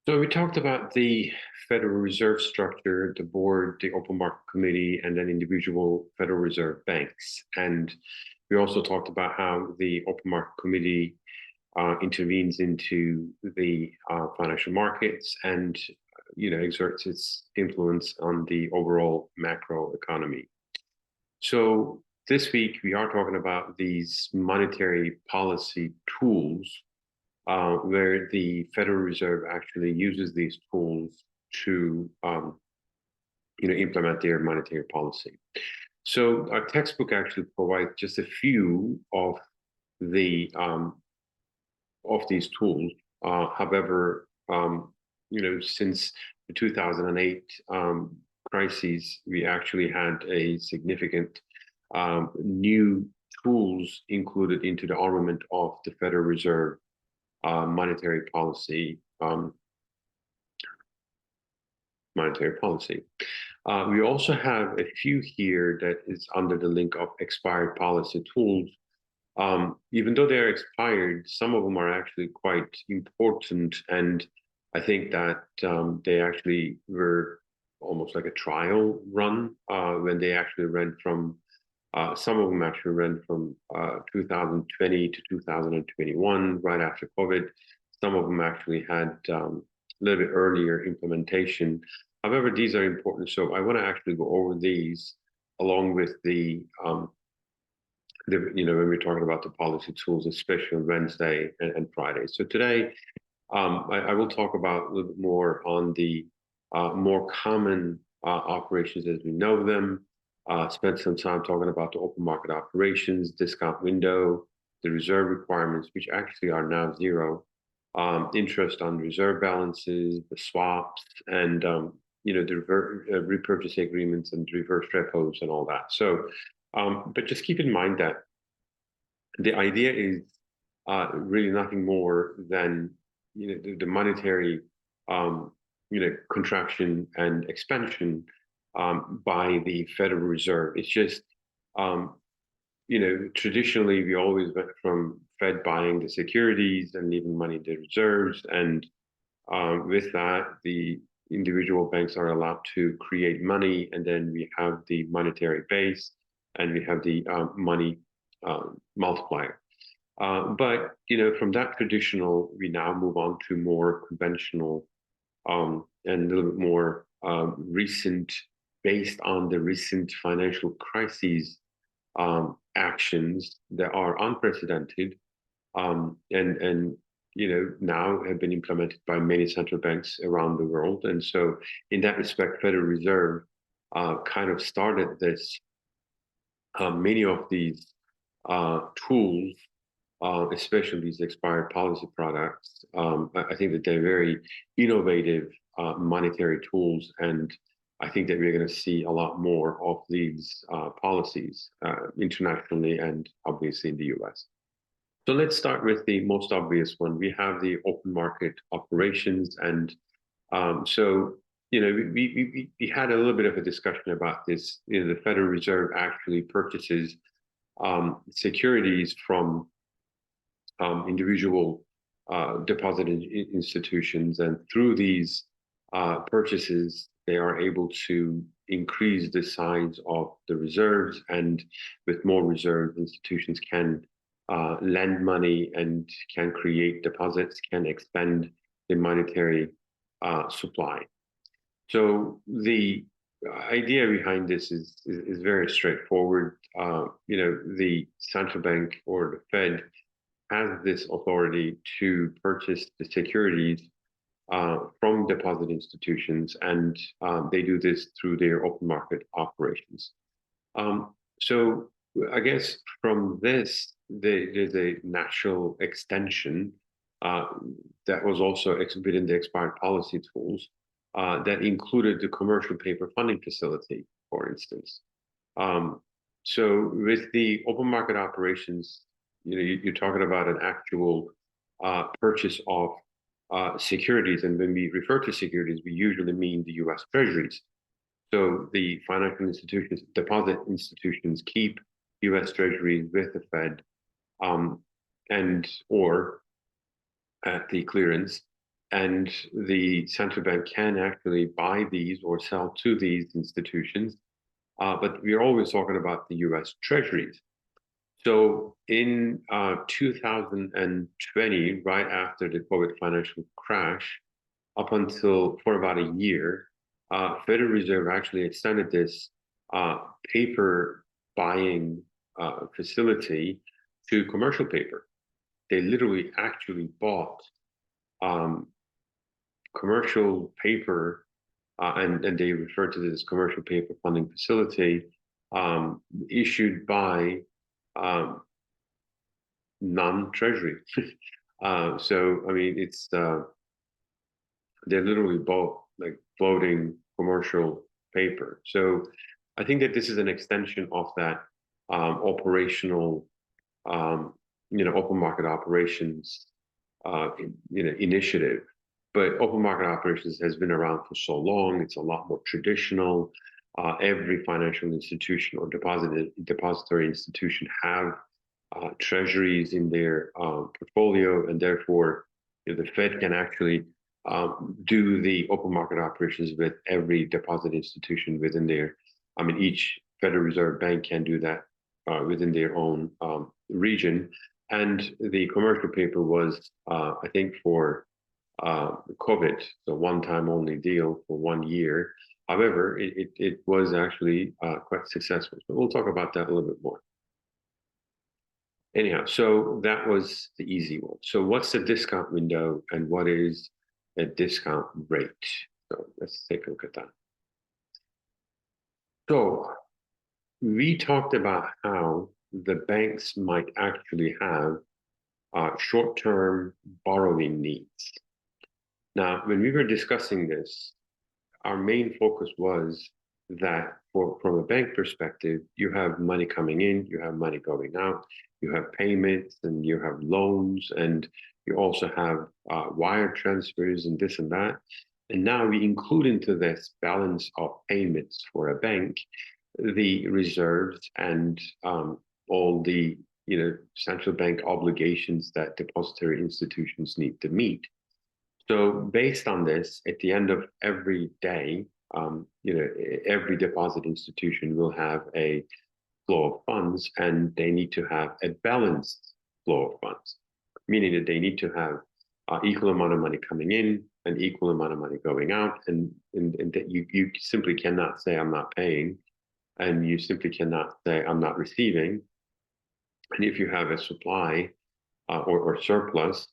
So we talked about the Federal Reserve structure, the board, the open market committee, and then individual Federal Reserve banks. And we also talked about how the open market committee intervenes into the financial markets and exerts its influence on the overall macro economy. So this week we are talking about these monetary policy tools where the Federal Reserve actually uses these tools to implement their monetary policy. So our textbook actually provides just a few the of these tools. However, since the 2008 crises, we actually had a significant new tools included into the armament of the Federal Reserve monetary policy. Monetary policy. We also have a few here that is under the link of expired policy tools. Even though they're expired, some of them are actually quite important, and I think that they actually were almost like a trial run when they actually ran from. Some of them actually ran from 2020 to 2021, right after COVID. Some of them actually had a little bit earlier implementation. However, these are important. So I want to actually go over these along with when we're talking about the policy tools, especially on Wednesday and Friday. So today, I will talk about a little bit more on the more common operations as we know them. Spent some time talking about the open market operations, discount window, the reserve requirements, which actually are now zero, interest on reserve balances, the swaps, and the repurchase agreements and reverse repos and all that. So, but just keep in mind that the idea is really nothing more than the monetary contraction and expansion by the Federal Reserve. It's just traditionally we always went from Fed buying the securities and leaving money in the reserves, and with that the individual banks are allowed to create money, and then we have the monetary base and we have the money multiplier. But from that traditional, we now move on to more conventional and a little bit more recent, based on the recent financial crises actions that are unprecedented and now have been implemented by many central banks around the world. And so, in that respect, Federal Reserve kind of started this. Many of these tools, especially these expired policy products, I think that they're very innovative monetary tools, and I think that we're going to see a lot more of these policies internationally and obviously in the US. So let's start with the most obvious one. We have the open market operations, and so we had a little bit of a discussion about this. The Federal Reserve actually purchases securities from individual deposit institutions, and through these purchases, they are able to increase the size of the reserves, and with more reserves, institutions can lend money and can create deposits, can expand the monetary supply. So the idea behind this is very straightforward. The central bank or the Fed has this authority to purchase the securities from deposit institutions, and they do this through their open market operations. So I guess from this, there's a natural extension that was also exhibited in the expired policy tools that included the commercial paper funding facility, for instance. So with the open market operations, you're talking about an actual purchase of securities, and when we refer to securities, we usually mean the U.S. Treasuries. So the financial institutions, deposit institutions, keep U.S. Treasuries with the Fed, and or at the clearance, and the central bank can actually buy these or sell to these institutions. But we're always talking about the US Treasuries. So in 2020, right after the COVID financial crash, up until for about a year, Federal Reserve actually extended this paper buying facility to commercial paper. They literally actually bought um, commercial paper, and they refer to this commercial paper funding facility issued by um, non-treasury. So I mean, it's they're literally both like floating commercial paper. So I think that this is an extension of that operational, um, open market operations, initiative. But open market operations has been around for so long; it's a lot more traditional. Every financial institution or depository institution have treasuries in their portfolio, and therefore the Fed can actually do the open market operations with every deposit institution within their. I mean, each Federal Reserve Bank can do that within their own region. And the commercial paper was, I think, for COVID, so one-time only deal for 1 year. However, it was actually quite successful. So we'll talk about that a little bit more. Anyhow, so that was the easy one. So what's the discount window and what is a discount rate? So let's take a look at that. So we talked about how the banks might actually have short-term borrowing needs. Now, when we were discussing this, our main focus was that from a bank perspective, you have money coming in, you have money going out, you have payments and you have loans, and you also have wire transfers and this and that. And now we include into this balance of payments for a bank the reserves and all the central bank obligations that depository institutions need to meet. So based on this, at the end of every day, every deposit institution will have a flow of funds, and they need to have a balanced flow of funds, meaning that they need to have equal amount of money coming in and equal amount of money going out, and that you simply cannot say I'm not paying, and you simply cannot say I'm not receiving. And if you have a supply or surplus,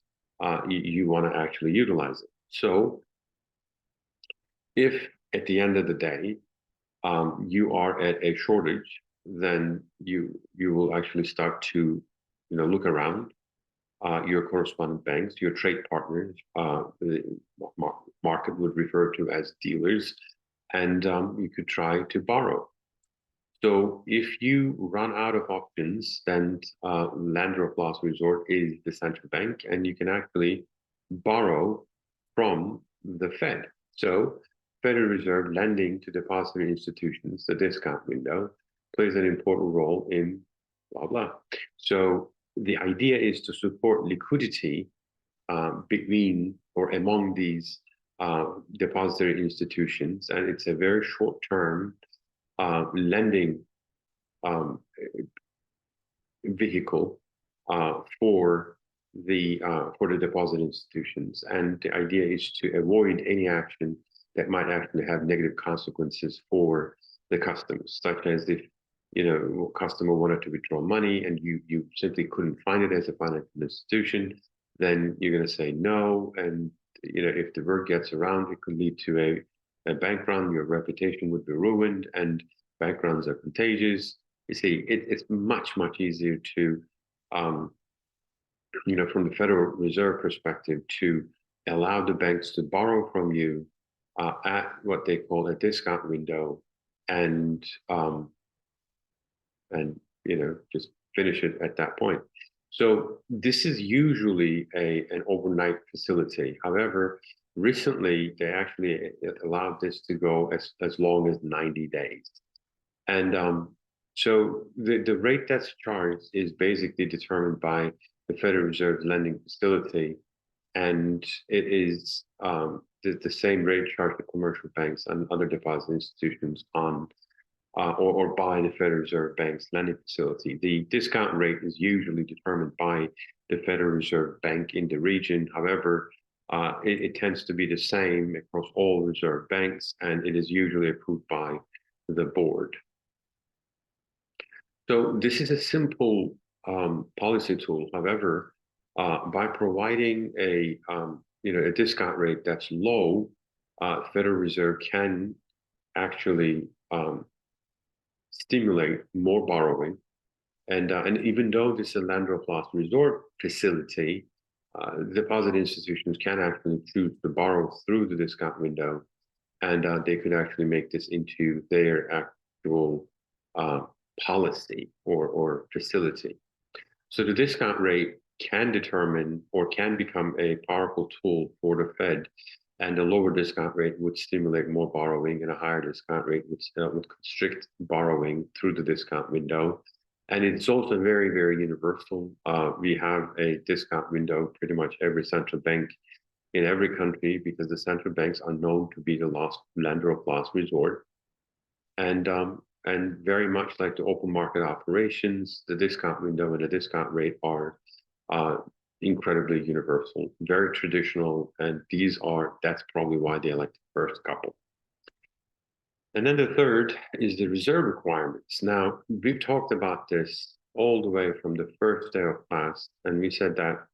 you want to actually utilize it. So if at the end of the day you are at a shortage, then you will actually start to look around your correspondent banks, your trade partners, the market would refer to as dealers, and you could try to borrow. So if you run out of options, then lender of last resort is the central bank, and you can actually borrow from the Fed. So Federal Reserve lending to depository institutions, the discount window, plays an important role in blah, blah. So the idea is to support liquidity between or among these depository institutions, and it's a very short-term lending vehicle for the deposit institutions. And the idea is to avoid any action that might actually have negative consequences for the customers, such as if a customer wanted to withdraw money and you simply couldn't find it as a financial institution, then you're going to say no. And if the word gets around, it could lead to a bank run. Your reputation would be ruined, and bank runs are contagious. You see, it's much easier to, from the Federal Reserve perspective, to allow the banks to borrow from you at what they call a discount window, and just finish it at that point. So this is usually an overnight facility. However, recently they actually allowed this to go as long as 90 days. And so the rate that's charged is basically determined by the Federal Reserve lending facility. and it is the same rate charged to commercial banks and other deposit institutions on or by the Federal Reserve Bank's lending facility. The discount rate is usually determined by the Federal Reserve Bank in the region. However, it tends to be the same across all reserve banks, and it is usually approved by the board. So this is a simple policy tool. However, by providing a a discount rate that's low, Federal Reserve can actually stimulate more borrowing. And even though this is a lender of last resort facility, deposit institutions can actually choose to borrow through the discount window, and they could actually make this into their actual policy or facility. So the discount rate can determine or can become a powerful tool for the Fed, and a lower discount rate would stimulate more borrowing, and a higher discount rate would constrict borrowing through the discount window. And it's also very, very universal. We have a discount window pretty much every central bank in every country, because the central banks are known to be the last lender of last resort. And very much like the open market operations, the discount window and the discount rate are incredibly universal, very traditional, and that's probably why they like the first couple. And then the third is the reserve requirements. Now, we've talked about this all the way from the first day of class, and we said that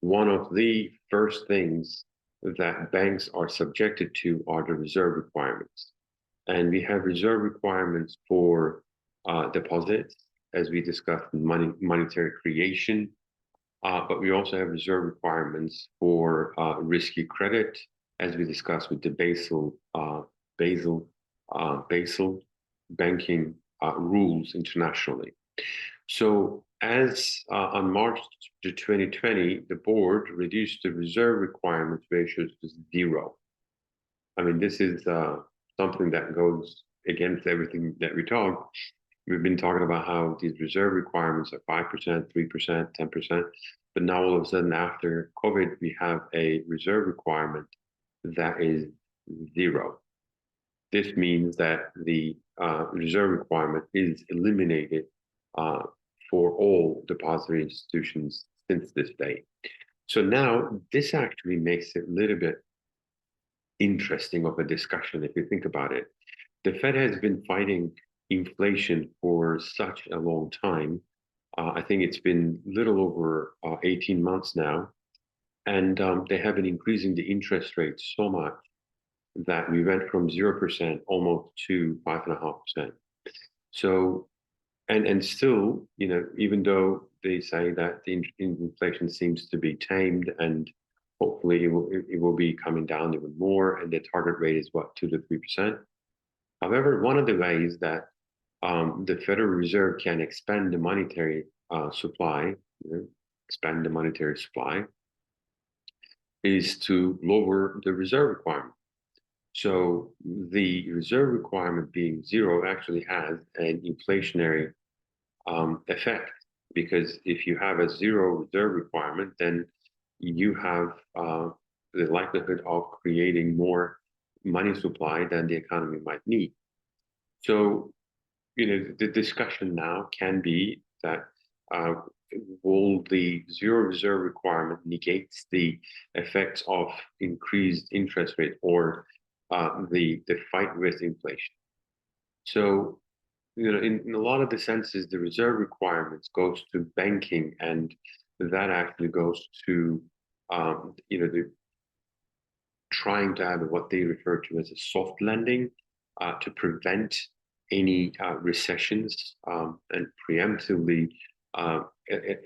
one of the first things that banks are subjected to are the reserve requirements. And we have reserve requirements for deposits, as we discussed in monetary creation, but we also have reserve requirements for risky credit, as we discussed with the Basel banking rules internationally. So as on March 2020, the board reduced the reserve requirements ratios to 0. I mean, this is something that goes against everything that we talk. We've been talking about how these reserve requirements are 5%, 3%, 10%, but now all of a sudden after COVID, we have a reserve requirement that is 0. This means that the reserve requirement is eliminated for all depository institutions since this day. So now this actually makes it a little bit interesting of a discussion if you think about it. The Fed has been fighting inflation for such a long time. I think it's been a little over 18 months now, and they have been increasing the interest rate so much that we went from 0% almost to 5.5%. So, and still, even though they say that the inflation seems to be tamed, and hopefully it will be coming down even more, and the target rate is what, 2 to 3%. However, one of the ways that the Federal Reserve can expand the monetary supply, is to lower the reserve requirement. So the reserve requirement being 0 actually has an inflationary effect, because if you have a 0 reserve requirement, then you have the likelihood of creating more money supply than the economy might need. So, the discussion now can be that will the 0 reserve requirement negates the effects of increased interest rate or the fight with inflation. So, in a lot of the senses, the reserve requirements goes to banking, and that actually goes to the trying to have what they refer to as a soft landing to prevent any recessions and preemptively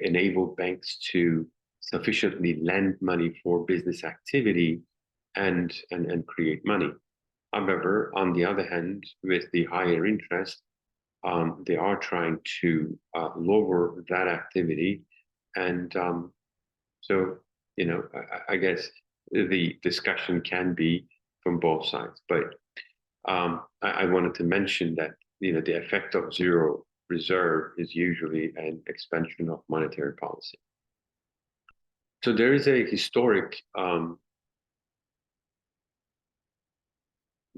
enable banks to sufficiently lend money for business activity and create money. However, on the other hand, with the higher interest, they are trying to lower that activity. And so, I guess the discussion can be from both sides. But I wanted to mention that, the effect of 0 reserve is usually an expansion of monetary policy. So there is a historic,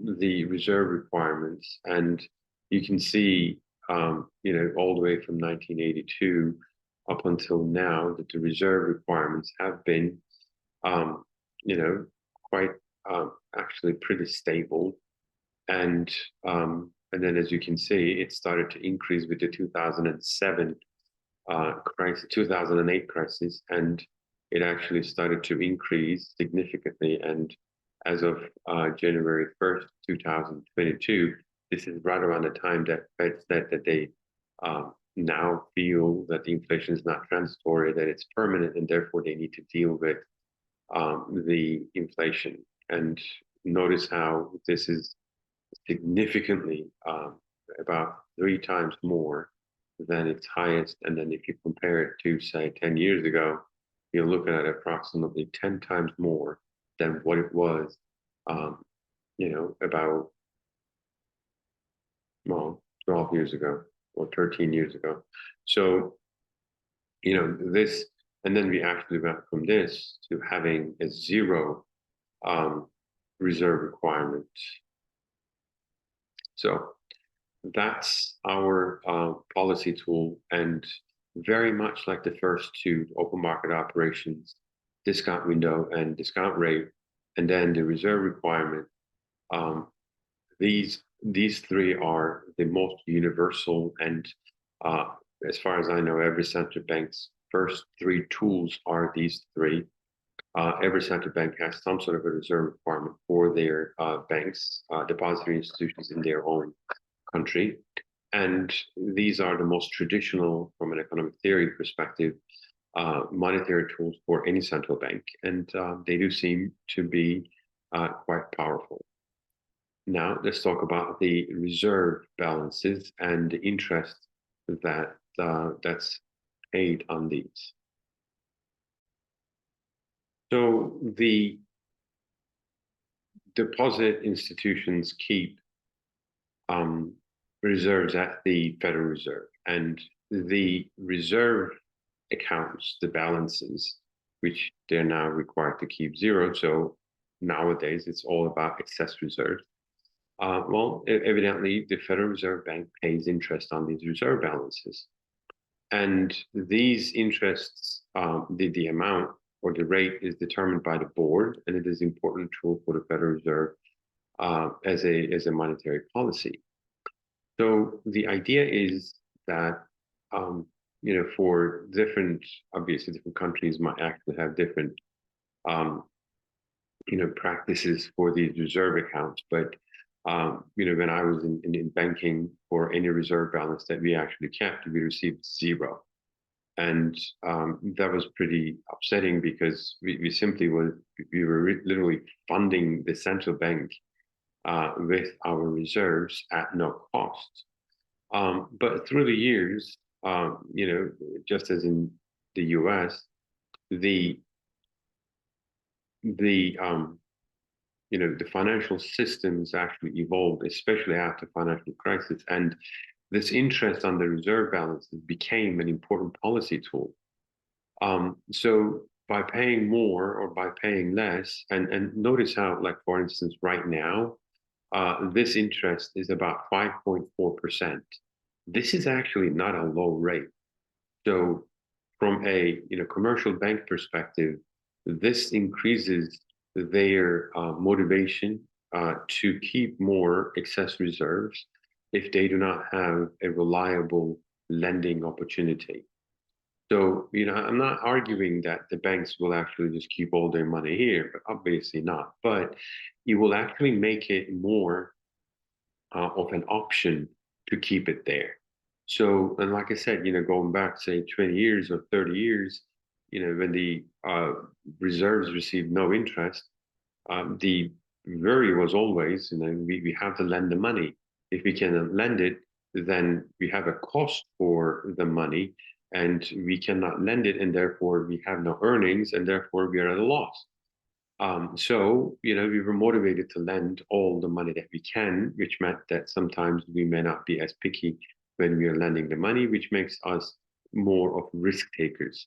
the reserve requirements, and you can see, all the way from 1982 up until now that the reserve requirements have been, um, you know, quite actually pretty stable. And then, as you can see, it started to increase with the 2007 crisis, 2008 crisis, and it actually started to increase significantly. And as of January 1st, 2022, this is right around the time that Fed said that they now feel that the inflation is not transitory, that it's permanent, and therefore they need to deal with the inflation. And notice how this is significantly, about 3 times more than its highest. And then if you compare it to, say, 10 years ago, you're looking at approximately 10 times more than what it was, about, well, 12 years ago or 13 years ago. So, this, and then we actually went from this to having a zero um, reserve requirement. So that's our policy tool, and very much like the first two, open market operations, discount window and discount rate, and then the reserve requirement. Um, these three are the most universal, and uh, as far as I know, every central bank's first three tools are these three. Every central bank has some sort of a reserve requirement for their banks, depository institutions in their own country. And these are the most traditional, from an economic theory perspective, monetary tools for any central bank. And they do seem to be quite powerful. Now, let's talk about the reserve balances and the interest that's paid on these. So the deposit institutions keep reserves at the Federal Reserve, and the reserve accounts, the balances, which they're now required to keep zero. So nowadays, it's all about excess reserves. Evidently, the Federal Reserve Bank pays interest on these reserve balances. And these interests, the amount or the rate is determined by the board, and it is an important tool for the Federal Reserve as a monetary policy. So the idea is that, for obviously different countries might actually have different, practices for these reserve accounts. But, when I was in banking, for any reserve balance that we actually kept, we received zero. And that was pretty upsetting, because we were literally funding the central bank with our reserves at no cost. But through the years, just as in the U.S., the the the financial systems actually evolved, especially after financial crisis, and this interest on the reserve balances became an important policy tool. So by paying more or by paying less, and notice how, like, for instance, right now, this interest is about 5.4%. This is actually not a low rate. So from a commercial bank perspective, this increases their motivation to keep more excess reserves if they do not have a reliable lending opportunity. So, I'm not arguing that the banks will actually just keep all their money here, but obviously not. But it will actually make it more of an option to keep it there. So, and like I said, going back, say, 20 years or 30 years, when the reserves received no interest, the worry was always, we have to lend the money. If we can lend it, then we have a cost for the money, and we cannot lend it, and therefore we have no earnings, and therefore we are at a loss. So, we were motivated to lend all the money that we can, which meant that sometimes we may not be as picky when we are lending the money, which makes us more of risk takers.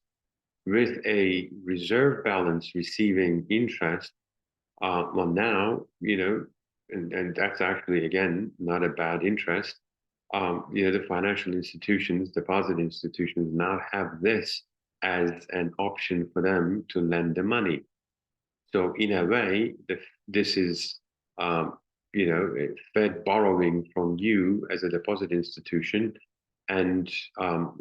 with a reserve balance receiving interest, well, now, and that's actually, again, not a bad interest. The financial institutions, deposit institutions now have this as an option for them to lend the money. So in a way, this is, um, Fed borrowing from you as a deposit institution, and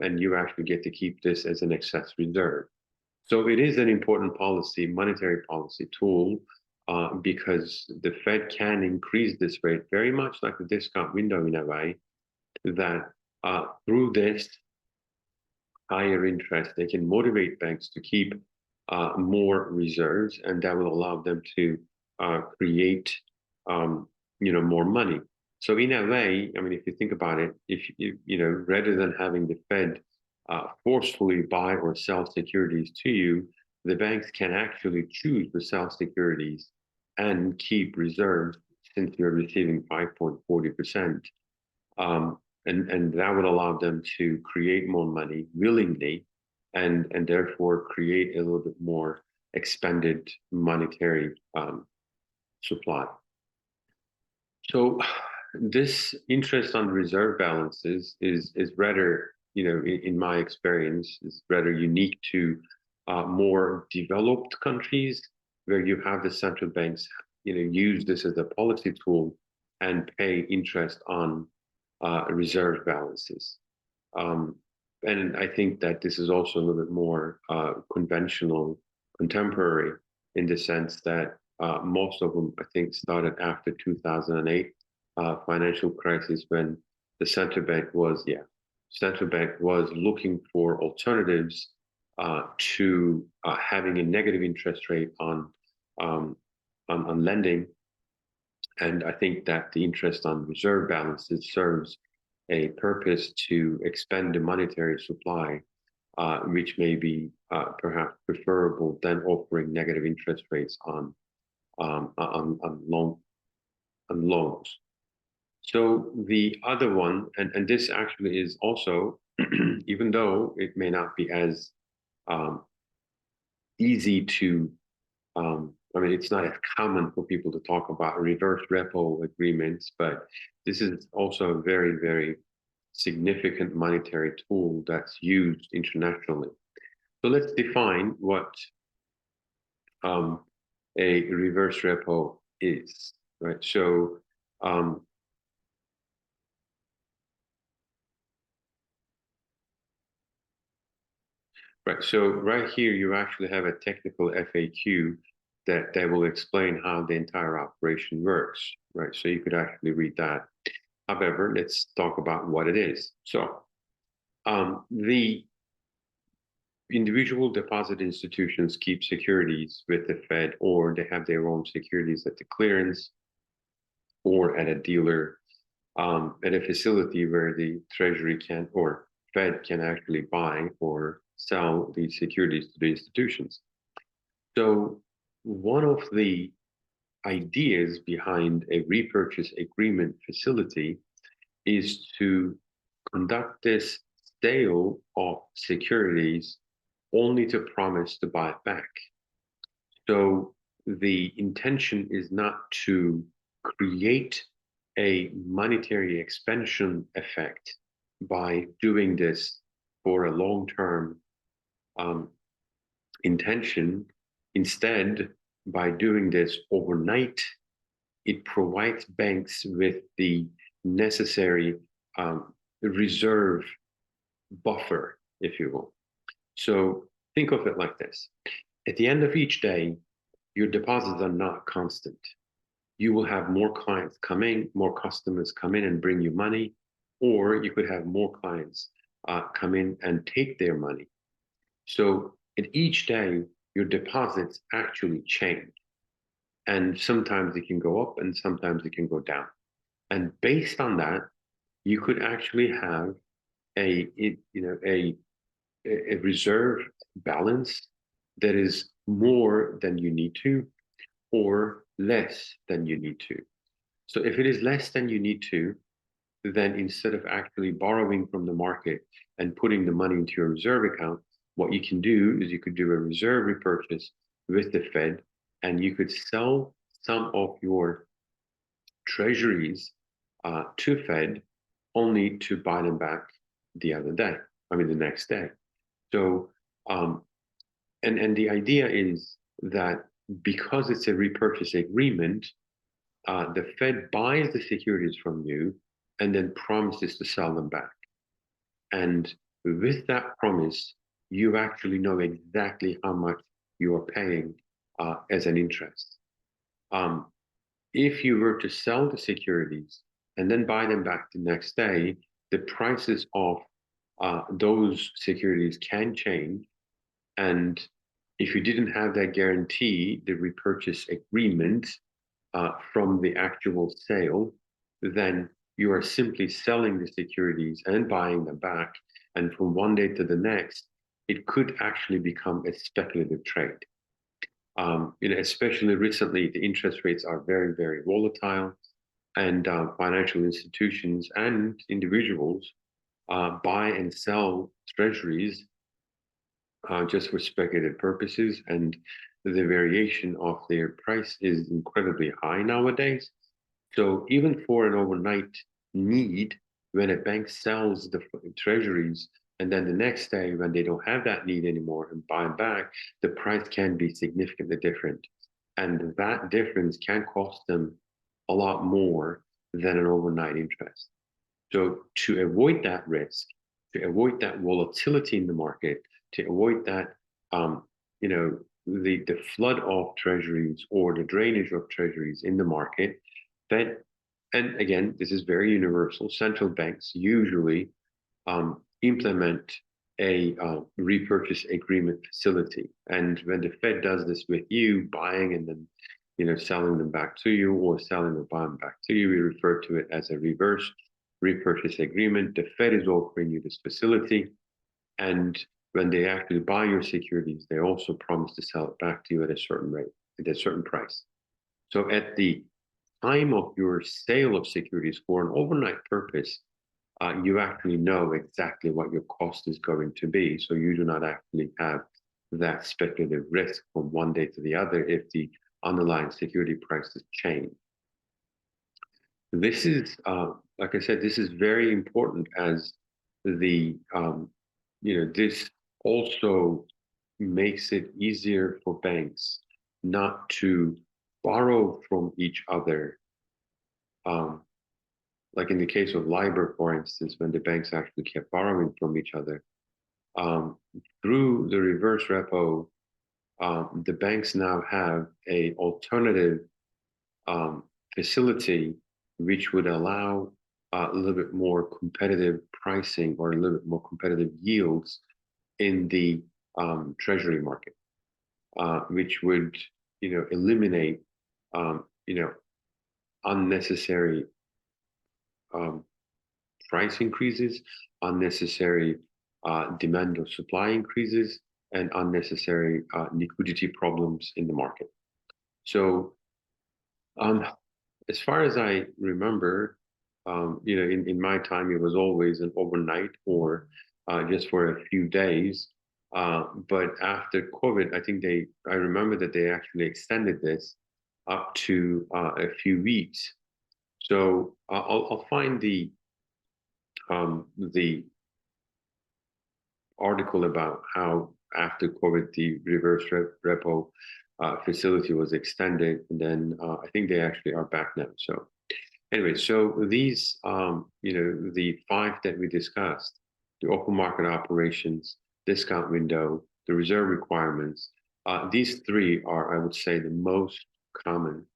you actually get to keep this as an excess reserve. So it is an important policy, monetary policy tool, because the Fed can increase this rate very much like the discount window in a way that through this higher interest, they can motivate banks to keep more reserves, and that will allow them to create, more money. So in a way, I mean, if you think about it, if rather than having the Fed forcefully buy or sell securities to you, the banks can actually choose to sell securities and keep reserves since you're receiving 5.40%. And that would allow them to create more money willingly and therefore create a little bit more expanded monetary supply. So this interest on reserve balances is rather, in my experience, is rather unique to more developed countries where you have the central banks, use this as a policy tool and pay interest on reserve balances. Um, and I think that this is also a little bit more conventional, contemporary, in the sense that most of them, I think, started after 2008 financial crisis when the central bank was looking for alternatives to having a negative interest rate um, on lending. And I think that the interest on reserve balances serves a purpose to expand the monetary supply, which may be perhaps preferable than offering negative interest rates on loans. So the other one, and this actually is also, even though it may not be as um, easy to I mean, it's not as common for people to talk about reverse repo agreements, but this is also a very, very significant monetary tool that's used internationally. So let's define what um, a reverse repo is, right? So, right here, you actually have a technical FAQ that will explain how the entire operation works, right? So you could actually read that. However, let's talk about what it is. So the individual deposit institutions keep securities with the Fed, or they have their own securities at the clearance or at a dealer, at a facility where the Treasury can or Fed can actually buy or sell these securities to the institutions. So one of the ideas behind a repurchase agreement facility is to conduct this sale of securities only to promise to buy it back. So the intention is not to create a monetary expansion effect by doing this for a long-term um, intention. Instead, by doing this overnight, it provides banks with the necessary reserve buffer, if you will. So think of it like this. At the end of each day, your deposits are not constant. You will have more clients come in, more customers come in and bring you money, or you could have more clients come in and take their money. So at each day, your deposits actually change. And sometimes it can go up and sometimes it can go down. And based on that, you could actually have a reserve balance that is more than you need to or less than you need to. So if it is less than you need to, then instead of actually borrowing from the market and putting the money into your reserve account, what you can do is you could do a reserve repurchase with the Fed, and you could sell some of your treasuries to Fed only to buy them back the other day. I mean, the next day. So, um, and the idea is that because it's a repurchase agreement, the Fed buys the securities from you and then promises to sell them back. And with that promise, you actually know exactly how much you are paying as an interest. Um, if you were to sell the securities and then buy them back the next day, the prices of those securities can change. And if you didn't have that guarantee, the repurchase agreement from the actual sale, then you are simply selling the securities and buying them back. And from one day to the next, it could actually become a speculative trade. Especially recently, the interest rates are very, very volatile, and financial institutions and individuals buy and sell treasuries just for speculative purposes, and the variation of their price is incredibly high nowadays. So even for an overnight need, when a bank sells the treasuries, and then the next day when they don't have that need anymore and buy them back, the price can be significantly different. And that difference can cost them a lot more than an overnight interest. So to avoid that risk, to avoid that volatility in the market, to avoid that, um, the flood of treasuries or the drainage of treasuries in the market, Fed, and again, this is very universal. Central banks usually implement a repurchase agreement facility, and when the Fed does this with you, buying and then selling them back to you, or selling or buying back to you, we refer to it as a reverse repurchase agreement. The Fed is offering you this facility, and when they actually buy your securities, they also promise to sell it back to you at a certain rate, at a certain price. So at the time of your sale of securities for an overnight purpose, you actually know exactly what your cost is going to be. So you do not actually have that speculative risk from one day to the other if the underlying security prices change. This is, like I said, this is very important as this also makes it easier for banks not to borrow from each other. Like in the case of LIBOR, for instance, when the banks actually kept borrowing from each other, um, through the reverse repo, the banks now have a alternative um, facility which would allow a little bit more competitive pricing or a little bit more competitive yields in the treasury market, which would eliminate um, you know unnecessary um, price increases, unnecessary demand or supply increases, and unnecessary liquidity problems in the market. So, as far as I remember, in my time, it was always an overnight or just for a few days. But after COVID, I remember that they actually extended this up to a few weeks. So I'll find the article about how after COVID the reverse repo facility was extended, and then I think they actually are back now. So anyway, so these the five that we discussed: the open market operations, discount window, the reserve requirements. These three are, I would say, the most common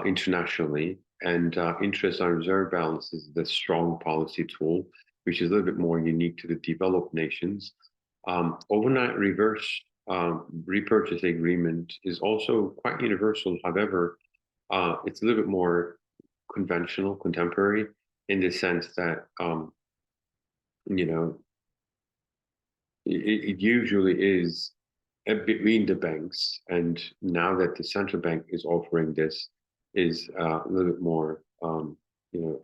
internationally, and interest on reserve balance is the strong policy tool, which is a little bit more unique to the developed nations. Overnight reverse repurchase agreement is also quite universal. However, it's a little bit more conventional, contemporary, in the sense that you know it usually is between the banks, and now that the central bank is offering this, is a little bit more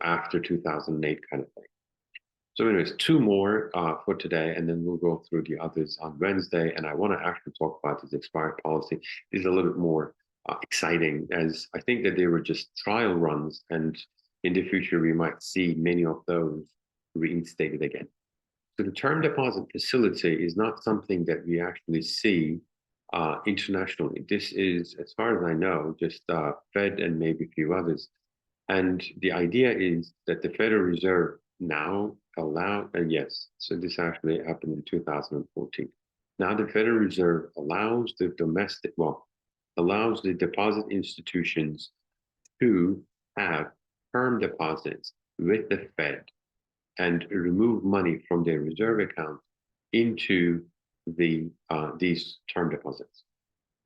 after 2008 kind of thing. So anyways, two more for today, and then we'll go through the others on Wednesday. And I want to actually talk about this expired policy. Is a little bit more exciting, as I think that they were just trial runs, and in the future we might see many of those reinstated again. So the term deposit facility is not something that we actually see internationally. This is, as far as I know, just Fed and maybe a few others. And the idea is that the Federal Reserve now allow, and yes, so this actually happened in 2014. Now the Federal Reserve allows the allows the deposit institutions to have term deposits with the Fed and remove money from their reserve account into these term deposits.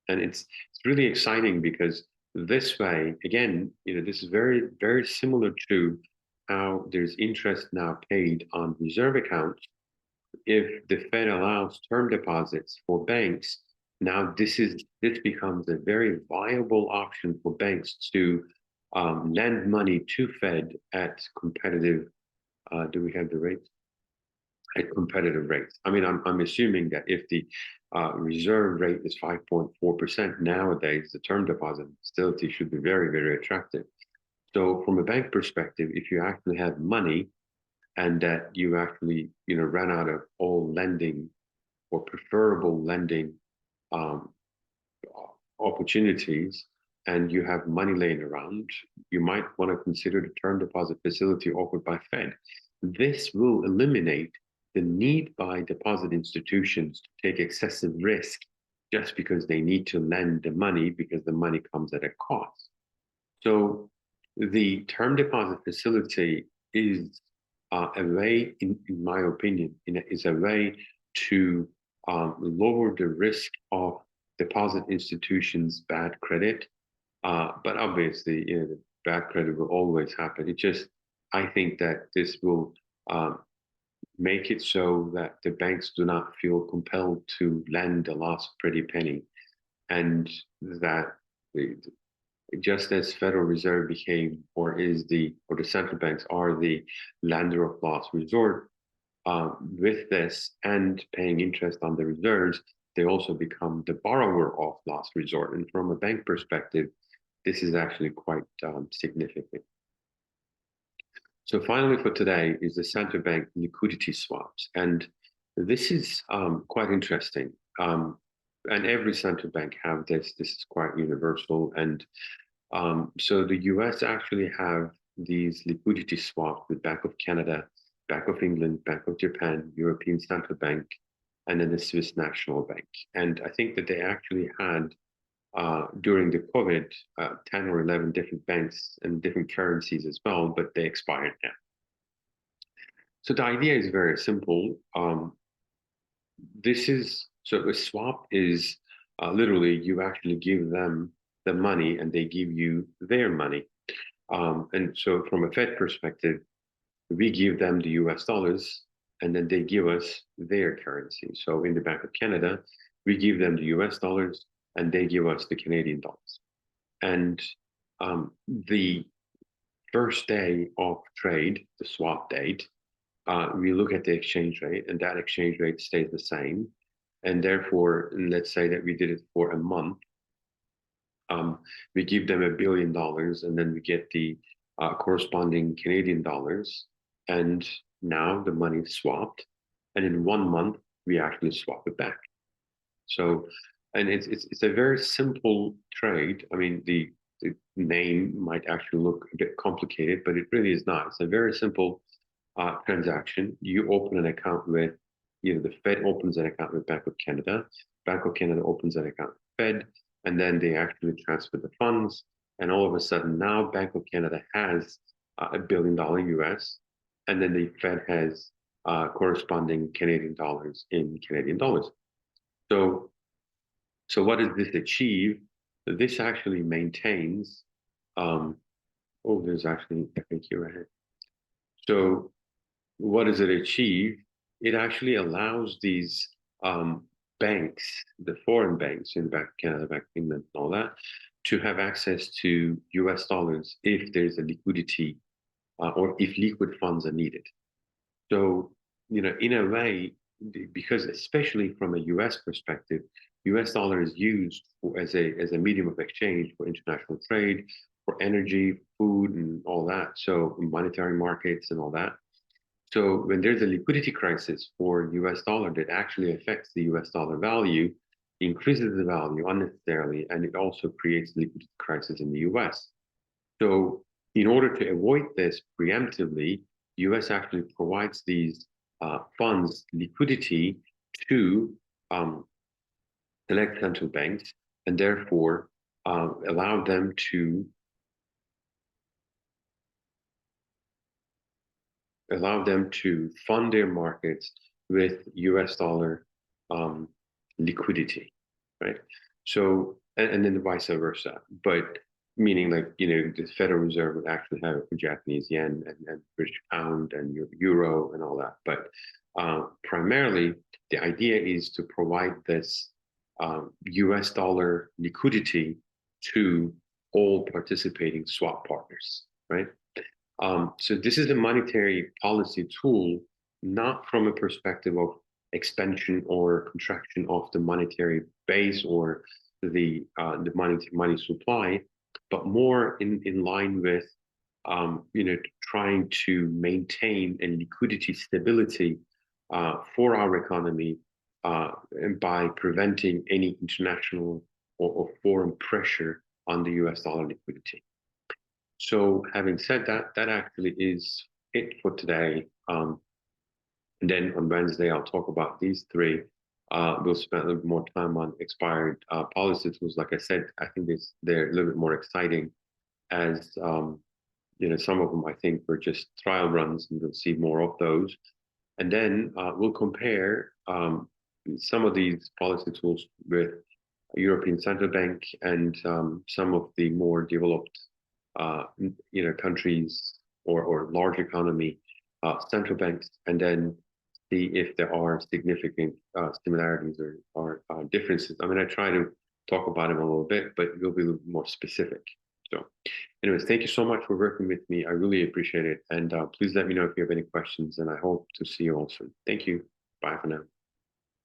And it's really exciting because this way, again, this is very similar to how there's interest now paid on reserve accounts. If the Fed allows term deposits for banks, now this becomes a very viable option for banks to lend money to Fed at competitive. Do we have the rates? At competitive rates. I mean, I'm assuming that if the reserve rate is 5.4% nowadays, the term deposit facility should be very attractive. So from a bank perspective, if you actually have money and that you actually ran out of all lending or preferable lending um, opportunities, and you have money laying around, you might want to consider the term deposit facility offered by Fed. This will eliminate the need by deposit institutions to take excessive risk just because they need to lend the money because the money comes at a cost. So the term deposit facility is a way, in my opinion, is a way to lower the risk of deposit institutions' bad credit. But obviously, the bad credit will always happen. It just, I think that this will make it so that the banks do not feel compelled to lend the last pretty penny, and that just as Federal Reserve became or the central banks are the lender of last resort, with this and paying interest on the reserves, they also become the borrower of last resort. And from a bank perspective, this is actually quite significant. So finally for today is the central bank liquidity swaps. And this is quite interesting. And every central bank have this. This is quite universal. And so the US actually have these liquidity swaps with Bank of Canada, Bank of England, Bank of Japan, European Central Bank, and then the Swiss National Bank. And I think that they actually had during the COVID 10 or 11 different banks and different currencies as well, but they expired now. So the idea is very simple. So a swap is literally you actually give them the money and they give you their money. And so from a Fed perspective, we give them the US dollars and then they give us their currency. So in the Bank of Canada, we give them the US dollars and they give us the Canadian dollars. And the first day of trade, the swap date, we look at the exchange rate and that exchange rate stays the same. And therefore, let's say that we did it for a month. We give them $1 billion and then we get the corresponding Canadian dollars. And now the money is swapped. And in 1 month, we actually swap it back. So, and it's a very simple trade. I mean, the name might actually look a bit complicated, but it really is not. It's a very simple transaction. You open an account with, the Fed opens an account with Bank of Canada. Bank of Canada opens an account with Fed, and then they actually transfer the funds. And all of a sudden, now Bank of Canada has $1 billion US, and then the Fed has corresponding Canadian dollars in Canadian dollars. So what does this achieve? This actually maintains. There's actually I think here ahead. So what does it achieve? It actually allows these banks, the foreign banks in the Bank of Canada, Bank of England, and all that, to have access to US dollars if there's a liquidity or if liquid funds are needed. So, in a way, because especially from a US perspective, US dollar is used as a medium of exchange for international trade, for energy, food, and all that. So monetary markets and all that. So when there's a liquidity crisis for US dollar that actually affects the US dollar value, increases the value unnecessarily, and it also creates a liquidity crisis in the US. So in order to avoid this preemptively, US actually provides these funds, liquidity to um, select central banks, and therefore allow them to fund their markets with US dollar um, liquidity, right? So, and then vice versa. But meaning like, the Federal Reserve would actually have it for Japanese yen and British pound and euro and all that. But primarily, the idea is to provide this US dollar liquidity to all participating swap partners, right? So this is a monetary policy tool, not from a perspective of expansion or contraction of the monetary base or the money supply, but more in line with trying to maintain a liquidity stability for our economy and by preventing any international or foreign pressure on the US dollar liquidity. So having said that, that actually is it for today. And then on Wednesday, I'll talk about these three. We'll spend a little bit more time on expired policy tools. Like I said, I think they're a little bit more exciting as some of them I think were just trial runs, and we'll see more of those. And then we'll compare some of these policy tools with European Central Bank and some of the more developed countries or large economy central banks, and then see if there are significant similarities or differences. I mean, I try to talk about them a little bit, but it will be a little more specific. So, anyways, thank you so much for working with me. I really appreciate it. And please let me know if you have any questions, and I hope to see you all soon. Thank you. Bye for now.